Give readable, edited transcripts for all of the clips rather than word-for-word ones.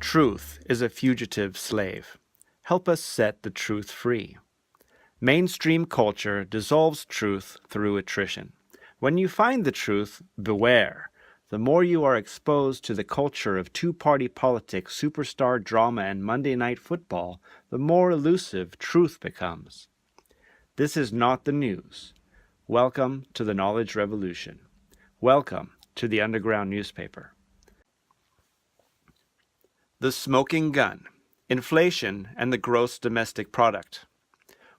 Truth is a fugitive slave. Help us set the truth free. Mainstream culture dissolves truth through attrition. When you find the truth, beware. The more you are exposed to the culture of two-party politics, superstar drama, and Monday Night Football, the more elusive truth becomes. This is not the news. Welcome to the Knowledge Revolution. Welcome to the underground newspaper. The smoking gun, inflation, and the gross domestic product.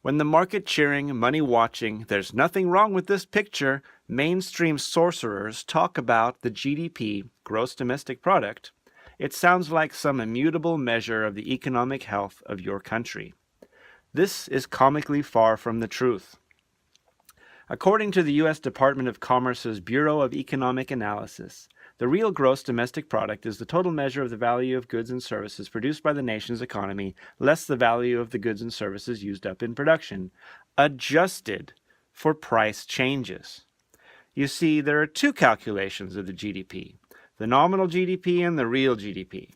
When the market cheering, money watching, there's nothing wrong with this picture, mainstream sorcerers talk about the GDP, gross domestic product, it sounds like some immutable measure of the economic health of your country. This is comically far from the truth. According to the U.S. Department of Commerce's Bureau of Economic Analysis, the real gross domestic product is the total measure of the value of goods and services produced by the nation's economy, less the value of the goods and services used up in production, adjusted for price changes. You see, there are two calculations of the GDP, the nominal GDP and the real GDP.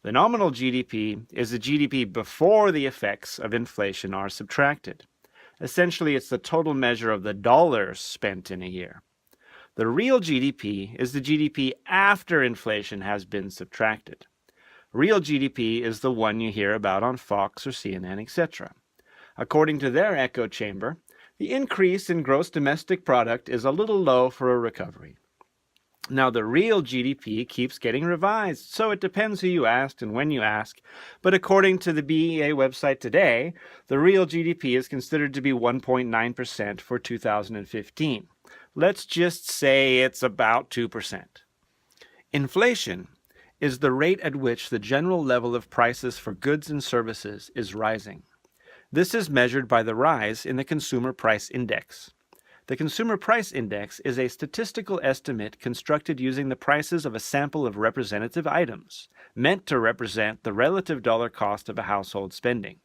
The nominal GDP is the GDP before the effects of inflation are subtracted. Essentially, it's the total measure of the dollars spent in a year. The real GDP is the GDP after inflation has been subtracted. Real GDP is the one you hear about on Fox or CNN, etc. According to their echo chamber, the increase in gross domestic product is a little low for a recovery. Now, the real GDP keeps getting revised, so it depends who you ask and when you ask. But according to the BEA website today, the real GDP is considered to be 1.9% for 2015. Let's just say it's about 2%. Inflation is the rate at which the general level of prices for goods and services is rising. This is measured by the rise in the Consumer Price Index. The Consumer Price Index is a statistical estimate constructed using the prices of a sample of representative items, meant to represent the relative dollar cost of a household spending.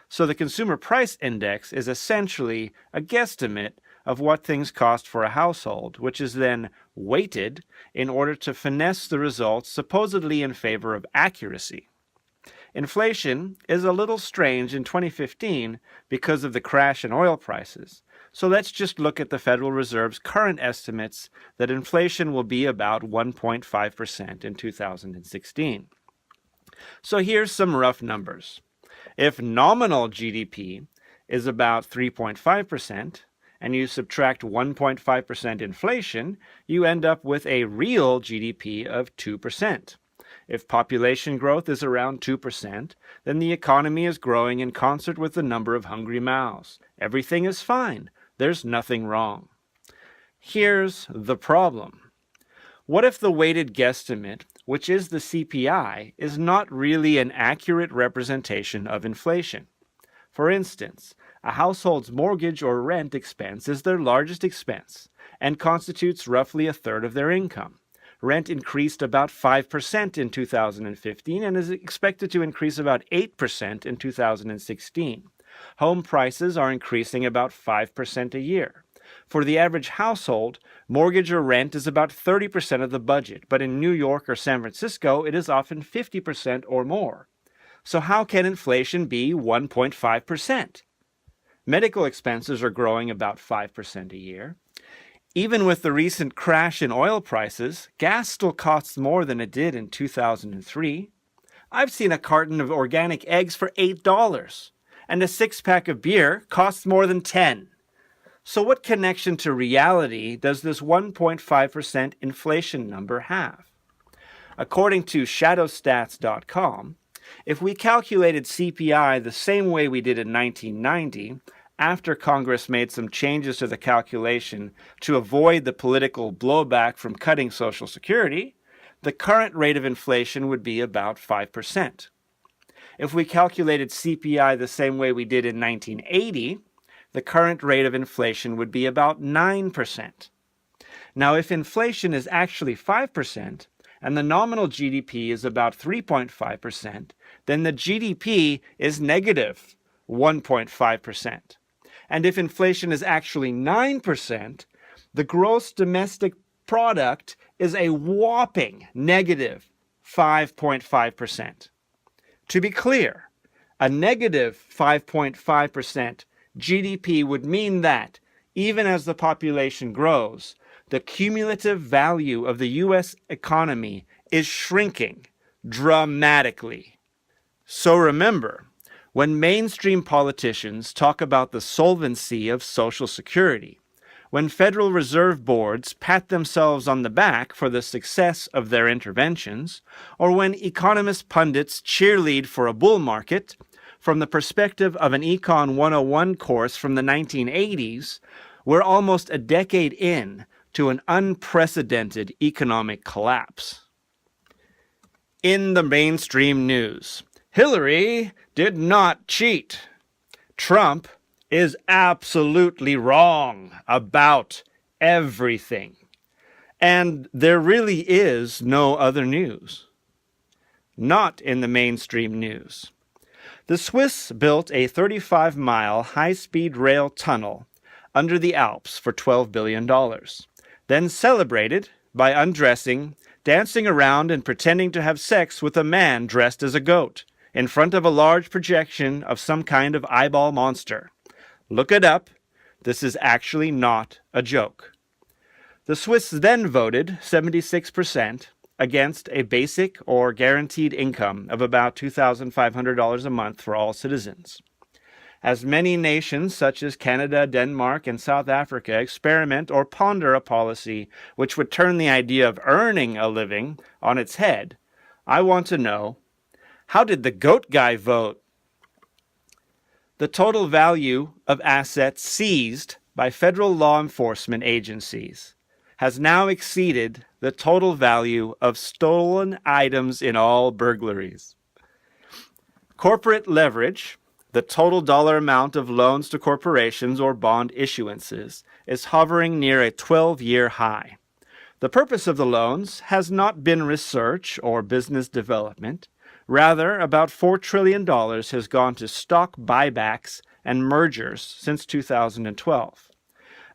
So the Consumer Price Index is essentially a guesstimate of what things cost for a household, which is then weighted in order to finesse the results supposedly in favor of accuracy. Inflation is a little strange in 2015 because of the crash in oil prices. So let's just look at the Federal Reserve's current estimates that inflation will be about 1.5% in 2016. So here's some rough numbers. If nominal GDP is about 3.5%, and you subtract 1.5% inflation, you end up with a real GDP of 2%. If population growth is around 2%, then the economy is growing in concert with the number of hungry mouths. Everything is fine. There's nothing wrong. Here's the problem. What if the weighted guesstimate, which is the CPI, is not really an accurate representation of inflation? For instance, a household's mortgage or rent expense is their largest expense and constitutes roughly a third of their income. Rent increased about 5% in 2015 and is expected to increase about 8% in 2016. Home prices are increasing about 5% a year. For the average household, mortgage or rent is about 30% of the budget, but in New York or San Francisco, it is often 50% or more. So how can inflation be 1.5%? Medical expenses are growing about 5% a year. Even with the recent crash in oil prices, gas still costs more than it did in 2003. I've seen a carton of organic eggs for $8, and a six-pack of beer costs more than $10. So what connection to reality does this 1.5% inflation number have? According to shadowstats.com, if we calculated CPI the same way we did in 1990, after Congress made some changes to the calculation to avoid the political blowback from cutting Social Security, the current rate of inflation would be about 5%. If we calculated CPI the same way we did in 1980, the current rate of inflation would be about 9%. Now, if inflation is actually 5%, and the nominal GDP is about 3.5%, then the GDP is negative 1.5%. And if inflation is actually 9%, the gross domestic product is a whopping negative 5.5%. To be clear, a negative 5.5% GDP would mean that, even as the population grows, the cumulative value of the U.S. economy is shrinking dramatically. So remember, when mainstream politicians talk about the solvency of Social Security, when Federal Reserve boards pat themselves on the back for the success of their interventions, or when economist pundits cheerlead for a bull market, from the perspective of an Econ 101 course from the 1980s, we're almost a decade in to an unprecedented economic collapse. In the mainstream news, Hillary did not cheat. Trump is absolutely wrong about everything. And there really is no other news. Not in the mainstream news. The Swiss built a 35-mile high-speed rail tunnel under the Alps for $12 billion, then celebrated by undressing, dancing around, and pretending to have sex with a man dressed as a goat in front of a large projection of some kind of eyeball monster. Look it up. This is actually not a joke. The Swiss then voted 76% against a basic or guaranteed income of about $2,500 a month for all citizens. As many nations such as Canada, Denmark, and South Africa experiment or ponder a policy which would turn the idea of earning a living on its head, I want to know, how did the goat guy vote? The total value of assets seized by federal law enforcement agencies has now exceeded the total value of stolen items in all burglaries. Corporate leverage, the total dollar amount of loans to corporations or bond issuances, is hovering near a 12-year high. The purpose of the loans has not been research or business development. Rather, about $4 trillion has gone to stock buybacks and mergers since 2012.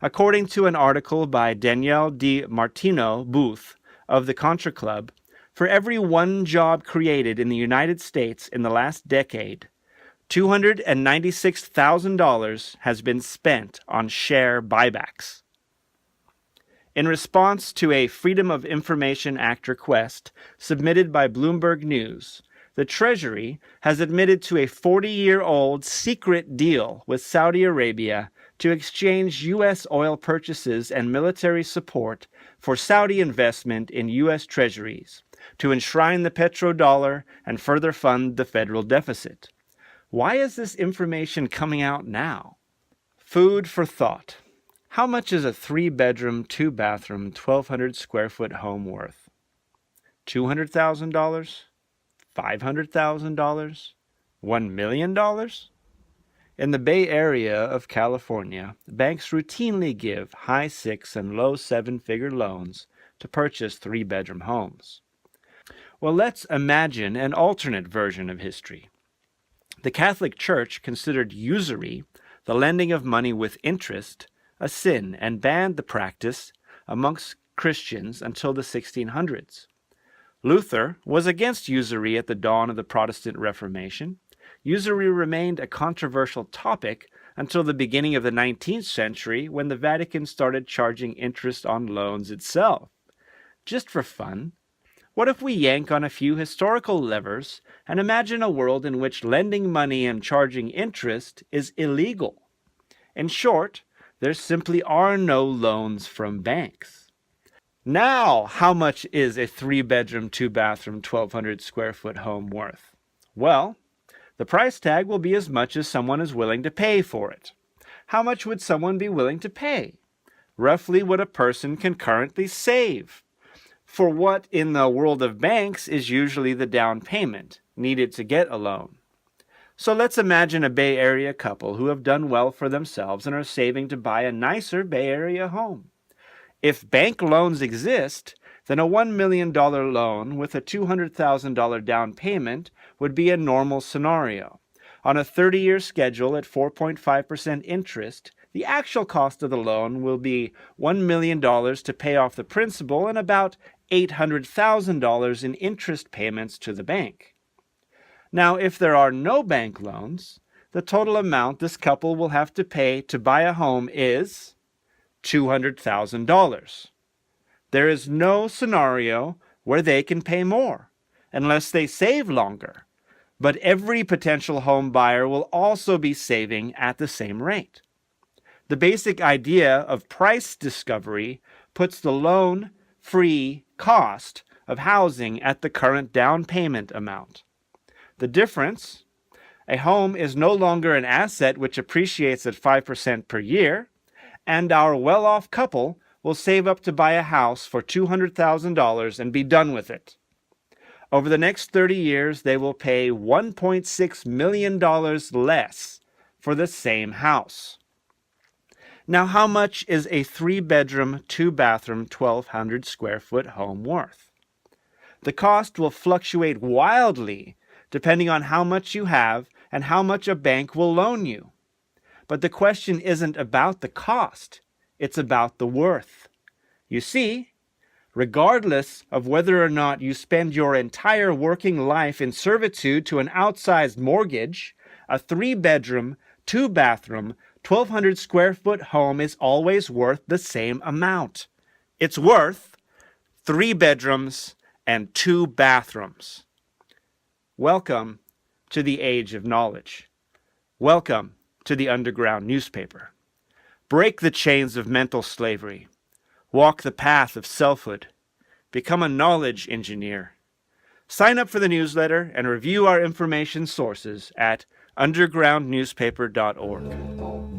According to an article by Danielle Di Martino Booth of the Contra Club, for every one job created in the United States in the last decade, $296,000 has been spent on share buybacks. In response to a Freedom of Information Act request submitted by Bloomberg News, the Treasury has admitted to a 40-year-old secret deal with Saudi Arabia to exchange U.S. oil purchases and military support for Saudi investment in U.S. treasuries to enshrine the petrodollar and further fund the federal deficit. Why is this information coming out now? Food for thought. How much is a 3-bedroom, 2-bathroom, 1,200-square-foot home worth? $200,000? $500,000? $1 million? In the Bay Area of California, banks routinely give high 6- and low 7-figure loans to purchase 3-bedroom homes. Well, let's imagine an alternate version of history. The Catholic Church considered usury, the lending of money with interest, a sin and banned the practice amongst Christians until the 1600s. Luther was against usury at the dawn of the Protestant Reformation. Usury remained a controversial topic until the beginning of the 19th century when the Vatican started charging interest on loans itself. Just for fun, what if we yank on a few historical levers and imagine a world in which lending money and charging interest is illegal? In short, there simply are no loans from banks. Now, how much is a 3-bedroom, 2-bathroom, 1,200-square-foot home worth? Well, the price tag will be as much as someone is willing to pay for it. How much would someone be willing to pay? Roughly what a person can currently save, for what in the world of banks is usually the down payment needed to get a loan. So let's imagine a Bay Area couple who have done well for themselves and are saving to buy a nicer Bay Area home. If bank loans exist, then a $1 million loan with a $200,000 down payment would be a normal scenario. On a 30-year schedule at 4.5% interest, the actual cost of the loan will be $1 million to pay off the principal and about $800,000 in interest payments to the bank. Now, if there are no bank loans, the total amount this couple will have to pay to buy a home is $200,000. There is no scenario where they can pay more, unless they save longer. But every potential home buyer will also be saving at the same rate. The basic idea of price discovery puts the loan-free cost of housing at the current down payment amount. The difference: a home is no longer an asset which appreciates at 5% per year, and our well-off couple will save up to buy a house for $200,000 and be done with it. Over the next 30 years, they will pay $1.6 million less for the same house. Now, how much is a 3-bedroom, 2-bathroom, 1,200 square foot home worth? The cost will fluctuate wildly depending on how much you have and how much a bank will loan you. But the question isn't about the cost, it's about the worth. You see, regardless of whether or not you spend your entire working life in servitude to an outsized mortgage, a 3-bedroom, 2-bathroom, 1,200 square foot home is always worth the same amount. It's worth 3 bedrooms and 2 bathrooms. Welcome to the age of knowledge. Welcome to the underground newspaper. Break the chains of mental slavery. Walk the path of selfhood. Become a knowledge engineer. Sign up for the newsletter and review our information sources at undergroundnewspaper.org.